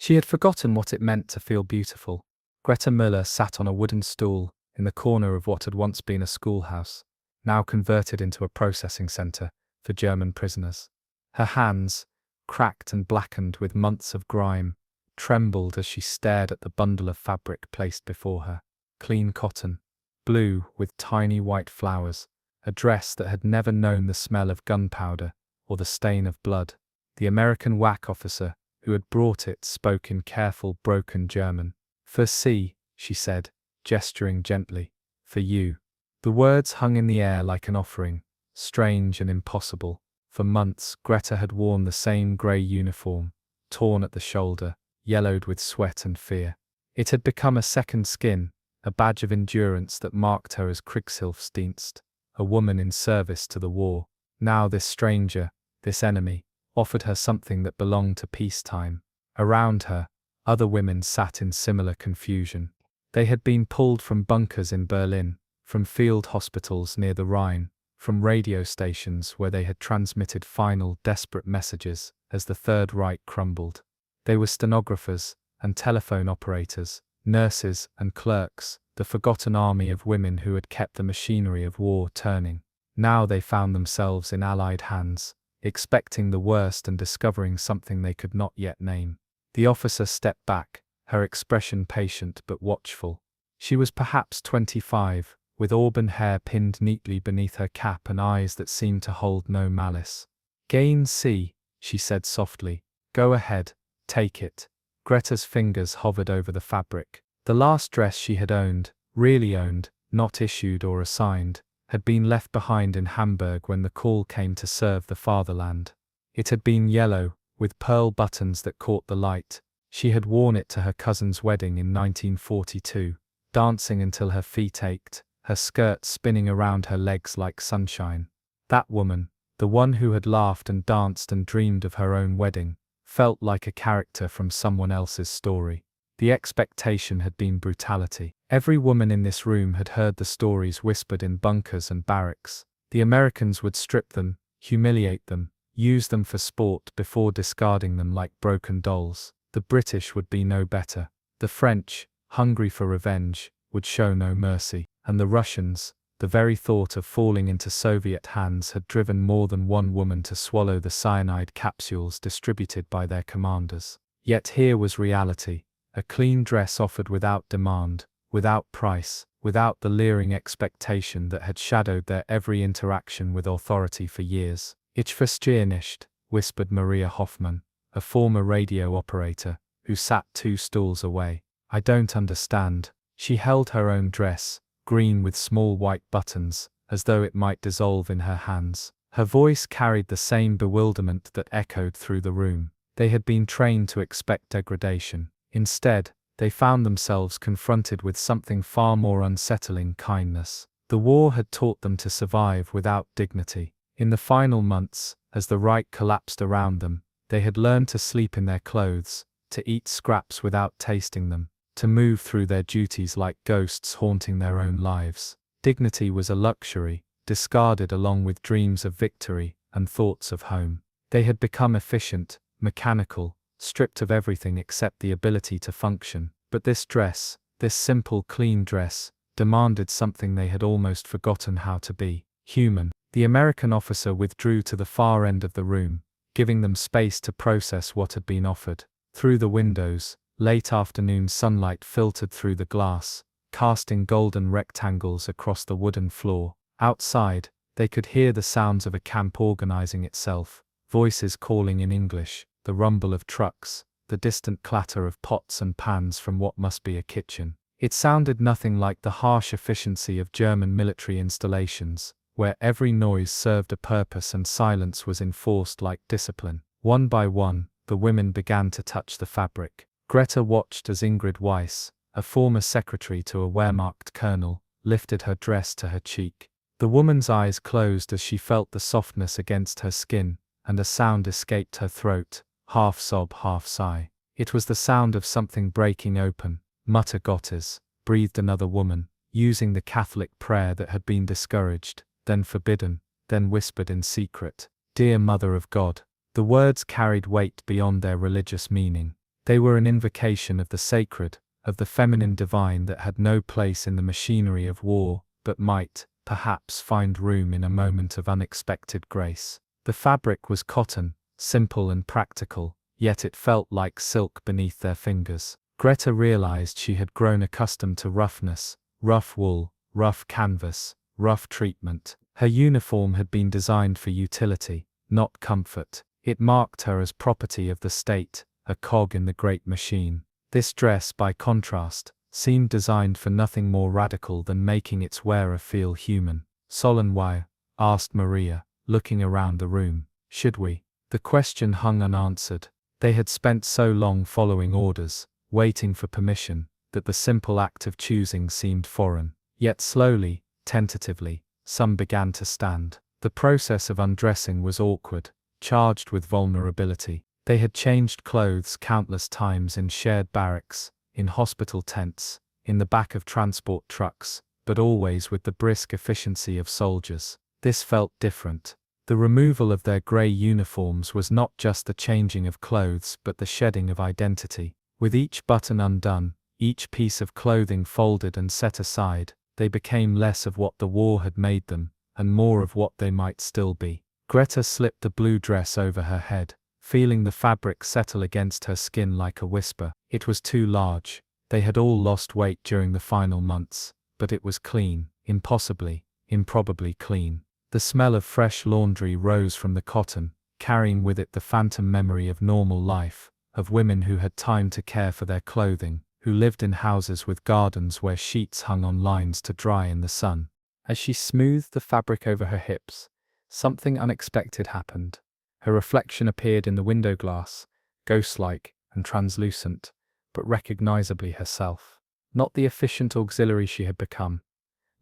She had forgotten what it meant to feel beautiful. Greta Müller sat on a wooden stool in the corner of what had once been a schoolhouse, now converted into a processing center for German prisoners. Her hands, cracked and blackened with months of grime, trembled as she stared at the bundle of fabric placed before her. Clean cotton, blue with tiny white flowers, a dress that had never known the smell of gunpowder or the stain of blood. The American WAC officer who had brought it spoke in careful, broken German. "For Sie," she said, gesturing gently. "For you." The words hung in the air like an offering, strange and impossible. For months, Greta had worn the same grey uniform, torn at the shoulder, yellowed with sweat and fear. It had become a second skin, a badge of endurance that marked her as Kriegshilfsdienst, a woman in service to the war. Now this stranger, this enemy, offered her something that belonged to peacetime. Around her, other women sat in similar confusion. They had been pulled from bunkers in Berlin, from field hospitals near the Rhine, from radio stations where they had transmitted final, desperate messages as the Third Reich crumbled. They were stenographers and telephone operators, nurses and clerks, the forgotten army of women who had kept the machinery of war turning. Now they found themselves in Allied hands, expecting the worst and discovering something they could not yet name. The officer stepped back, her expression patient but watchful. She was perhaps 25, with auburn hair pinned neatly beneath her cap and eyes that seemed to hold no malice. "Gehen Sie," she said softly. "Go ahead, take it." Greta's fingers hovered over the fabric. The last dress she had owned, really owned, not issued or assigned, had been left behind in Hamburg when the call came to serve the fatherland. It had been yellow, with pearl buttons that caught the light. She had worn it to her cousin's wedding in 1942, dancing until her feet ached, her skirt spinning around her legs like sunshine. That woman, the one who had laughed and danced and dreamed of her own wedding, felt like a character from someone else's story. The expectation had been brutality. Every woman in this room had heard the stories whispered in bunkers and barracks. The Americans would strip them, humiliate them, use them for sport before discarding them like broken dolls. The British would be no better. The French, hungry for revenge, would show no mercy. And the Russians, the very thought of falling into Soviet hands had driven more than one woman to swallow the cyanide capsules distributed by their commanders. Yet here was reality, a clean dress offered without demand, without price, without the leering expectation that had shadowed their every interaction with authority for years. "Ich verstehe nicht," whispered Maria Hoffmann, a former radio operator, who sat 2 stools away. "I don't understand." She held her own dress, green with small white buttons, as though it might dissolve in her hands. Her voice carried the same bewilderment that echoed through the room. They had been trained to expect degradation. Instead, they found themselves confronted with something far more unsettling: kindness. The war had taught them to survive without dignity. In the final months, as the Reich collapsed around them, they had learned to sleep in their clothes, to eat scraps without tasting them, to move through their duties like ghosts haunting their own lives. Dignity was a luxury, discarded along with dreams of victory and thoughts of home. They had become efficient, mechanical, stripped of everything except the ability to function. But this dress, this simple, clean dress, demanded something they had almost forgotten how to be: human. The American officer withdrew to the far end of the room, giving them space to process what had been offered. Through the windows, late afternoon sunlight filtered through the glass, casting golden rectangles across the wooden floor. Outside, they could hear the sounds of a camp organizing itself, voices calling in English, the rumble of trucks, the distant clatter of pots and pans from what must be a kitchen. It sounded nothing like the harsh efficiency of German military installations, where every noise served a purpose and silence was enforced like discipline. One by one, the women began to touch the fabric. Greta watched as Ingrid Weiss, a former secretary to a Wehrmacht colonel, lifted her dress to her cheek. The woman's eyes closed as she felt the softness against her skin, and a sound escaped her throat, half sob, half sigh. It was the sound of something breaking open. "Mutter Gottes," breathed another woman, using the Catholic prayer that had been discouraged, then forbidden, then whispered in secret. "Dear Mother of God." The words carried weight beyond their religious meaning. They were an invocation of the sacred, of the feminine divine that had no place in the machinery of war, but might, perhaps, find room in a moment of unexpected grace. The fabric was cotton, simple and practical, yet it felt like silk beneath their fingers. Greta realized she had grown accustomed to roughness, rough wool, rough canvas, rough treatment. Her uniform had been designed for utility, not comfort. It marked her as property of the state, a cog in the great machine. This dress, by contrast, seemed designed for nothing more radical than making its wearer feel human. "Solon, why?" asked Maria, looking around the room. "Should we?" The question hung unanswered. They had spent so long following orders, waiting for permission, that the simple act of choosing seemed foreign. Yet slowly, tentatively, some began to stand. The process of undressing was awkward, charged with vulnerability. They had changed clothes countless times in shared barracks, in hospital tents, in the back of transport trucks, but always with the brisk efficiency of soldiers. This felt different. The removal of their grey uniforms was not just the changing of clothes but the shedding of identity. With each button undone, each piece of clothing folded and set aside, they became less of what the war had made them, and more of what they might still be. Greta slipped the blue dress over her head, feeling the fabric settle against her skin like a whisper. It was too large. They had all lost weight during the final months, but it was clean, improbably clean. The smell of fresh laundry rose from the cotton, carrying with it the phantom memory of normal life, of women who had time to care for their clothing, who lived in houses with gardens where sheets hung on lines to dry in the sun. As she smoothed the fabric over her hips, something unexpected happened. Her reflection appeared in the window glass, ghost-like and translucent, but recognizably herself. Not the efficient auxiliary she had become,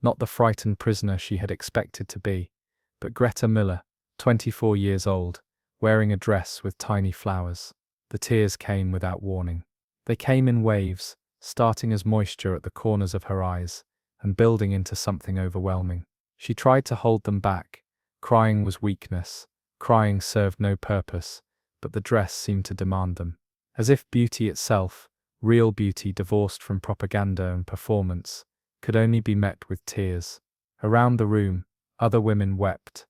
not the frightened prisoner she had expected to be, but Greta Müller, 24 years old, wearing a dress with tiny flowers. The tears came without warning. They came in waves, starting as moisture at the corners of her eyes, and building into something overwhelming. She tried to hold them back. Crying was weakness. Crying served no purpose, but the dress seemed to demand them. As if beauty itself, real beauty divorced from propaganda and performance, could only be met with tears. Around the room, other women wept.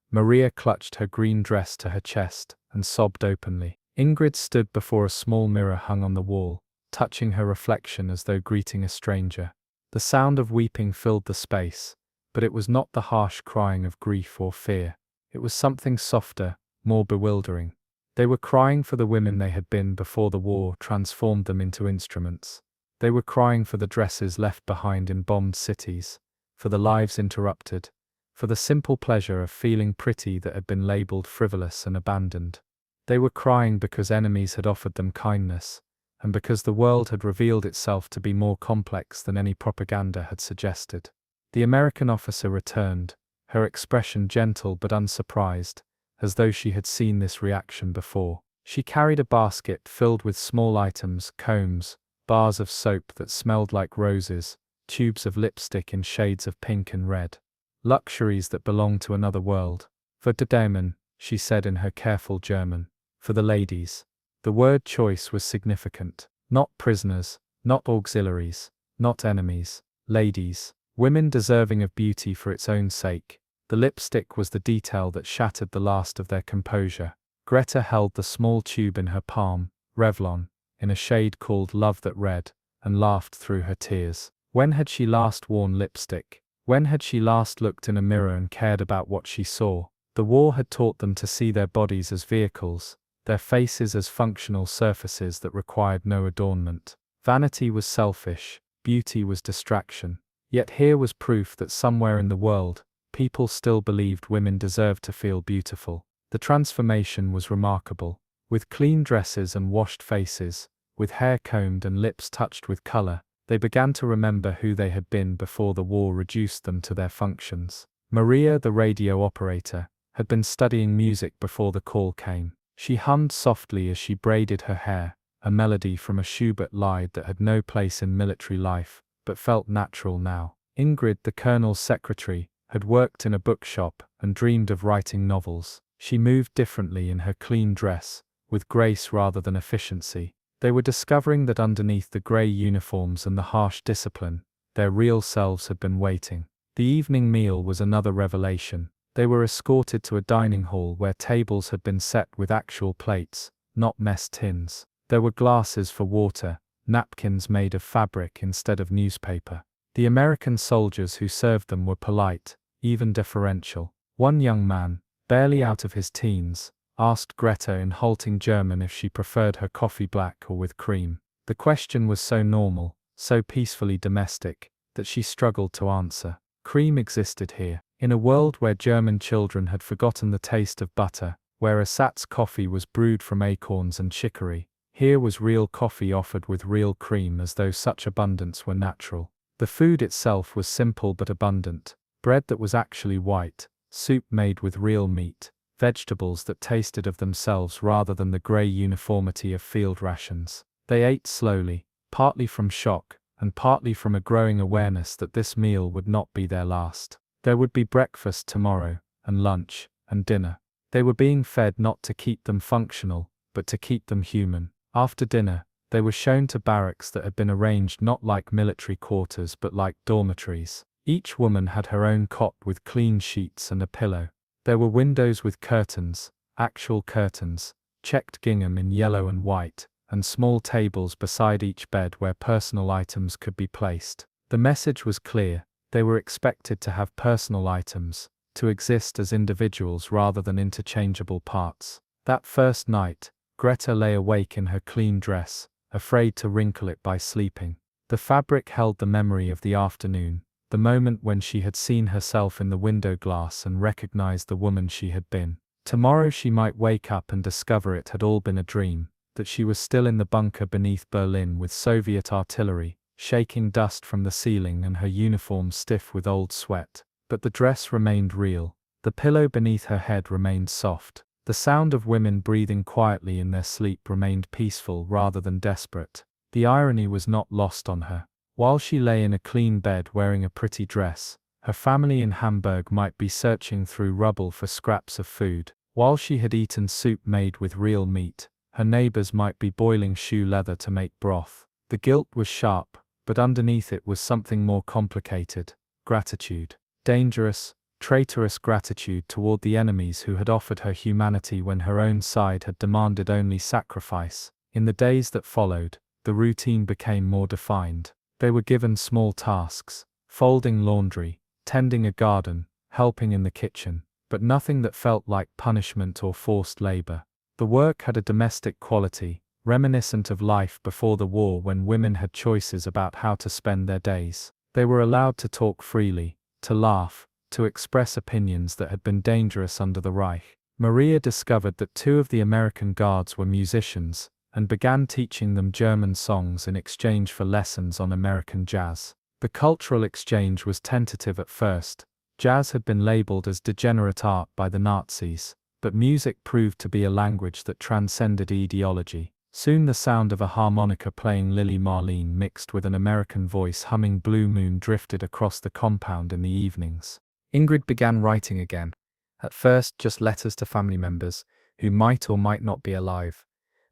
Maria clutched her green dress to her chest and sobbed openly. Ingrid stood before a small mirror hung on the wall, touching her reflection as though greeting a stranger. The sound of weeping filled the space, but it was not the harsh crying of grief or fear. It was something softer, more bewildering. They were crying for the women they had been before the war transformed them into instruments. They were crying for the dresses left behind in bombed cities, for the lives interrupted, for the simple pleasure of feeling pretty that had been labeled frivolous and abandoned. They were crying because enemies had offered them kindness, and because the world had revealed itself to be more complex than any propaganda had suggested. The American officer returned, her expression gentle but unsurprised, as though she had seen this reaction before. She carried a basket filled with small items, combs, bars of soap that smelled like roses, tubes of lipstick in shades of pink and red. Luxuries that belonged to another world. "For the Damen," she said in her careful German. "For the ladies." The word choice was significant. Not prisoners, not auxiliaries, not enemies. Ladies. Women deserving of beauty for its own sake. The lipstick was the detail that shattered the last of their composure. Greta held the small tube in her palm, Revlon, in a shade called Love That Red, and laughed through her tears. When had she last worn lipstick? When had she last looked in a mirror and cared about what she saw? The war had taught them to see their bodies as vehicles, their faces as functional surfaces that required no adornment. Vanity was selfish, beauty was distraction. Yet here was proof that somewhere in the world, people still believed women deserved to feel beautiful. The transformation was remarkable. With clean dresses and washed faces, with hair combed and lips touched with color, they began to remember who they had been before the war reduced them to their functions. Maria, the radio operator, had been studying music before the call came. She hummed softly as she braided her hair, a melody from a Schubert lied that had no place in military life, but felt natural now. Ingrid, the colonel's secretary, had worked in a bookshop and dreamed of writing novels. She moved differently in her clean dress, with grace rather than efficiency. They were discovering that underneath the grey uniforms and the harsh discipline, their real selves had been waiting. The evening meal was another revelation. They were escorted to a dining hall where tables had been set with actual plates, not mess tins. There were glasses for water, napkins made of fabric instead of newspaper. The American soldiers who served them were polite, even deferential. One young man, barely out of his teens, asked Greta in halting German if she preferred her coffee black or with cream. The question was so normal, so peacefully domestic, that she struggled to answer. Cream existed here. In a world where German children had forgotten the taste of butter, where Assat's coffee was brewed from acorns and chicory, here was real coffee offered with real cream, as though such abundance were natural. The food itself was simple but abundant. Bread that was actually white, soup made with real meat, vegetables that tasted of themselves rather than the grey uniformity of field rations. They ate slowly, partly from shock, and partly from a growing awareness that this meal would not be their last. There would be breakfast tomorrow, and lunch, and dinner. They were being fed not to keep them functional, but to keep them human. After dinner, they were shown to barracks that had been arranged not like military quarters but like dormitories. Each woman had her own cot with clean sheets and a pillow. There were windows with curtains, actual curtains, checked gingham in yellow and white, and small tables beside each bed where personal items could be placed. The message was clear. They were expected to have personal items, to exist as individuals rather than interchangeable parts. That first night, Greta lay awake in her clean dress, afraid to wrinkle it by sleeping. The fabric held the memory of the afternoon, the moment when she had seen herself in the window glass and recognized the woman she had been. Tomorrow she might wake up and discover it had all been a dream, that she was still in the bunker beneath Berlin with Soviet artillery, shaking dust from the ceiling and her uniform stiff with old sweat. But the dress remained real. The pillow beneath her head remained soft. The sound of women breathing quietly in their sleep remained peaceful rather than desperate. The irony was not lost on her. While she lay in a clean bed wearing a pretty dress, her family in Hamburg might be searching through rubble for scraps of food. While she had eaten soup made with real meat, her neighbors might be boiling shoe leather to make broth. The guilt was sharp, but underneath it was something more complicated: gratitude. Dangerous, traitorous gratitude toward the enemies who had offered her humanity when her own side had demanded only sacrifice. In the days that followed, the routine became more defined. They were given small tasks: folding laundry, tending a garden, helping in the kitchen, but nothing that felt like punishment or forced labor. The work had a domestic quality, reminiscent of life before the war when women had choices about how to spend their days. They were allowed to talk freely, to laugh, to express opinions that had been dangerous under the Reich. Maria discovered that 2 of the American guards were musicians, and began teaching them German songs in exchange for lessons on American jazz. The cultural exchange was tentative at first. Jazz had been labeled as degenerate art by the Nazis, but music proved to be a language that transcended ideology. Soon the sound of a harmonica playing Lily Marlene mixed with an American voice humming Blue Moon drifted across the compound in the evenings. Ingrid began writing again. At first just letters to family members, who might or might not be alive,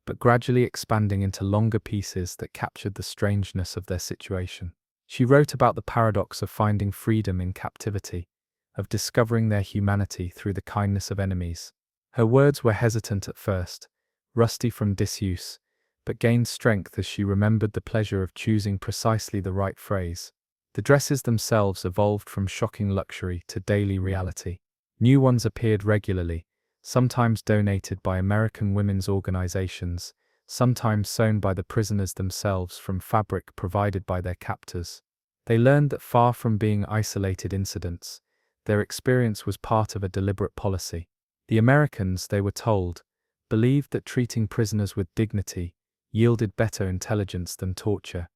but gradually expanding into longer pieces that captured the strangeness of their situation. She wrote about the paradox of finding freedom in captivity, of discovering their humanity through the kindness of enemies. Her words were hesitant at first, rusty from disuse, but gained strength as she remembered the pleasure of choosing precisely the right phrase. The dresses themselves evolved from shocking luxury to daily reality. New ones appeared regularly, sometimes donated by American women's organizations, sometimes sewn by the prisoners themselves from fabric provided by their captors. They learned that far from being isolated incidents, their experience was part of a deliberate policy. The Americans, they were told, believed that treating prisoners with dignity yielded better intelligence than torture,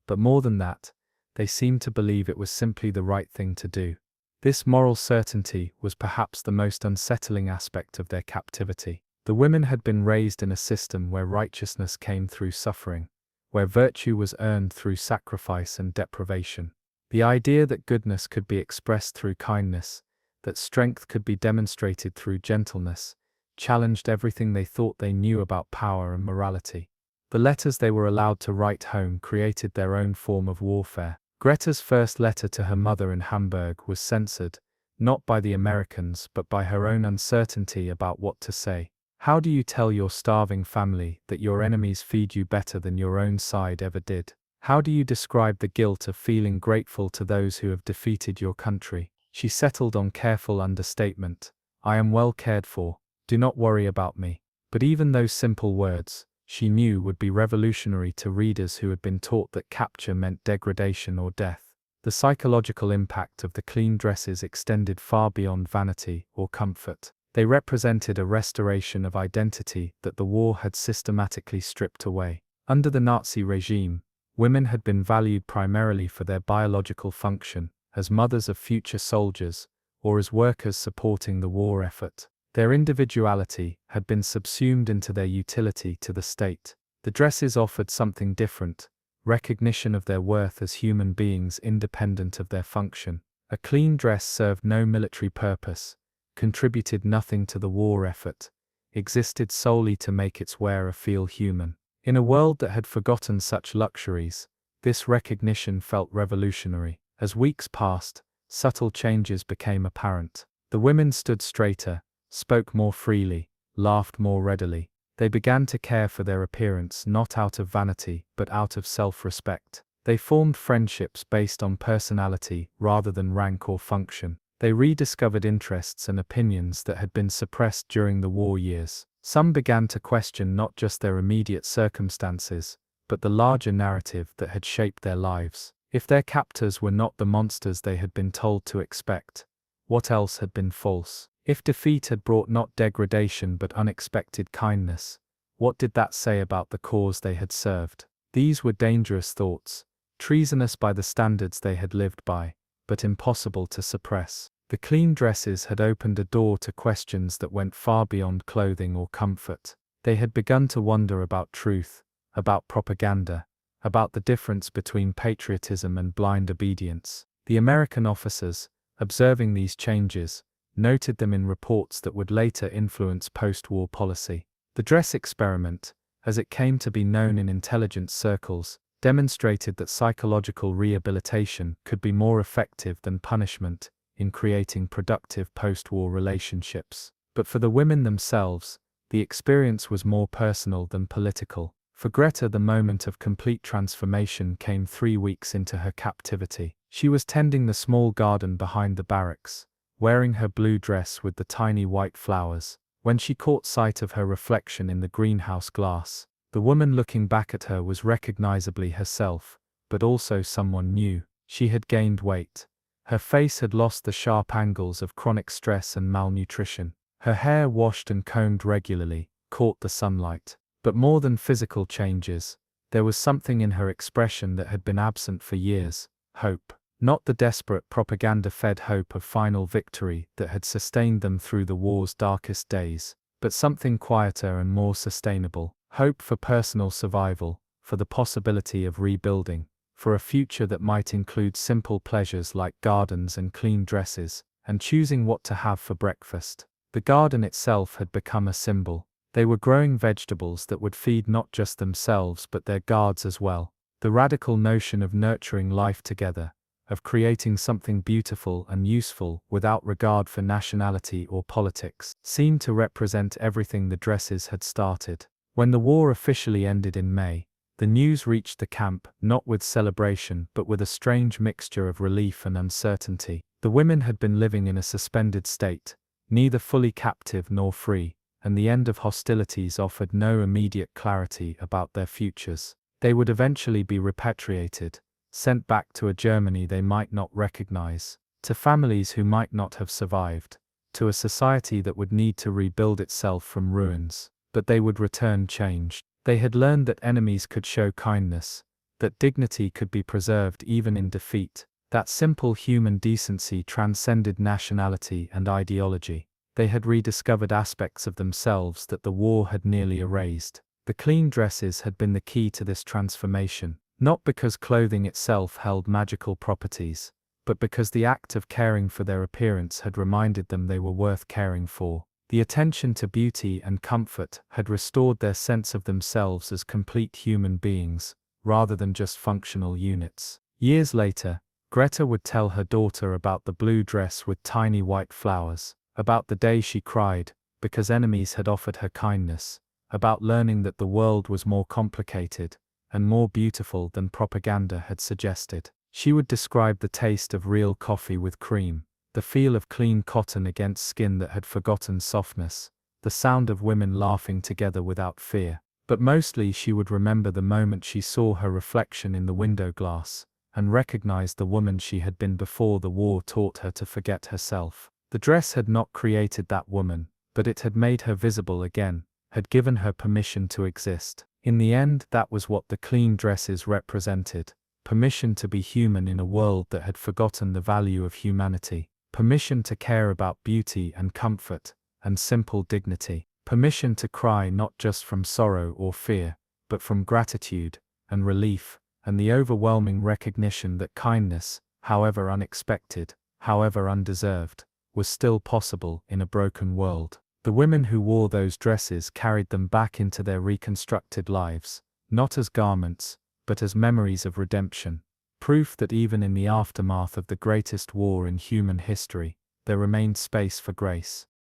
but more than that, they seemed to believe it was simply the right thing to do. This moral certainty was perhaps the most unsettling aspect of their captivity. The women had been raised in a system where righteousness came through suffering, where virtue was earned through sacrifice and deprivation. The idea that goodness could be expressed through kindness, that strength could be demonstrated through gentleness, challenged everything they thought they knew about power and morality. The letters they were allowed to write home created their own form of warfare. Greta's first letter to her mother in Hamburg was censored, not by the Americans but by her own uncertainty about what to say. How do you tell your starving family that your enemies feed you better than your own side ever did? How do you describe the guilt of feeling grateful to those who have defeated your country? She settled on careful understatement. I am well cared for. Do not worry about me. But even those simple words, she knew, would be revolutionary to readers who had been taught that capture meant degradation or death. The psychological impact of the clean dresses extended far beyond vanity or comfort. They represented a restoration of identity that the war had systematically stripped away. Under the Nazi regime, women had been valued primarily for their biological function, as mothers of future soldiers, or as workers supporting the war effort. Their individuality had been subsumed into their utility to the state. The dresses offered something different: recognition of their worth as human beings independent of their function. A clean dress served no military purpose, contributed nothing to the war effort, existed solely to make its wearer feel human. In a world that had forgotten such luxuries, this recognition felt revolutionary. As weeks passed, subtle changes became apparent. The women stood straighter, spoke more freely, laughed more readily. They began to care for their appearance not out of vanity but out of self-respect. They formed friendships based on personality rather than rank or function. They rediscovered interests and opinions that had been suppressed during the war years. Some began to question not just their immediate circumstances, but the larger narrative that had shaped their lives. If their captors were not the monsters they had been told to expect, what else had been false? If defeat had brought not degradation but unexpected kindness, what did that say about the cause they had served? These were dangerous thoughts, treasonous by the standards they had lived by, but impossible to suppress. The clean dresses had opened a door to questions that went far beyond clothing or comfort. They had begun to wonder about truth, about propaganda, about the difference between patriotism and blind obedience. The American officers, observing these changes, noted them in reports that would later influence post-war policy. The dress experiment, as it came to be known in intelligence circles, demonstrated that psychological rehabilitation could be more effective than punishment in creating productive post-war relationships. But for the women themselves, the experience was more personal than political. For Greta, the moment of complete transformation came 3 weeks into her captivity. She was tending the small garden behind the barracks, wearing her blue dress with the tiny white flowers, when she caught sight of her reflection in the greenhouse glass. The woman looking back at her was recognizably herself, but also someone new. She had gained weight. Her face had lost the sharp angles of chronic stress and malnutrition. Her hair, washed and combed regularly, caught the sunlight. But more than physical changes, there was something in her expression that had been absent for years: hope. Not the desperate propaganda-fed hope of final victory that had sustained them through the war's darkest days, but something quieter and more sustainable. Hope for personal survival, for the possibility of rebuilding, for a future that might include simple pleasures like gardens and clean dresses, and choosing what to have for breakfast. The garden itself had become a symbol. They were growing vegetables that would feed not just themselves but their guards as well. The radical notion of nurturing life together, of creating something beautiful and useful without regard for nationality or politics, seemed to represent everything the dresses had started. When the war officially ended in May, the news reached the camp not with celebration but with a strange mixture of relief and uncertainty. The women had been living in a suspended state, neither fully captive nor free, and the end of hostilities offered no immediate clarity about their futures. They would eventually be repatriated, sent back to a Germany they might not recognize, to families who might not have survived, to a society that would need to rebuild itself from ruins. But they would return changed. They had learned that enemies could show kindness, that dignity could be preserved even in defeat, that simple human decency transcended nationality and ideology. They had rediscovered aspects of themselves that the war had nearly erased. The clean dresses had been the key to this transformation, not because clothing itself held magical properties, but because the act of caring for their appearance had reminded them they were worth caring for. The attention to beauty and comfort had restored their sense of themselves as complete human beings, rather than just functional units. Years later, Greta would tell her daughter about the blue dress with tiny white flowers, about the day she cried because enemies had offered her kindness, about learning that the world was more complicated and more beautiful than propaganda had suggested. She would describe the taste of real coffee with cream, the feel of clean cotton against skin that had forgotten softness, the sound of women laughing together without fear. But mostly she would remember the moment she saw her reflection in the window glass, and recognized the woman she had been before the war taught her to forget herself. The dress had not created that woman, but it had made her visible again, had given her permission to exist. In the end, that was what the clean dresses represented: permission to be human in a world that had forgotten the value of humanity, permission to care about beauty and comfort, and simple dignity, permission to cry not just from sorrow or fear, but from gratitude and relief, and the overwhelming recognition that kindness, however unexpected, however undeserved, was still possible in a broken world. The women who wore those dresses carried them back into their reconstructed lives, not as garments, but as memories of redemption, proof that even in the aftermath of the greatest war in human history, there remained space for grace.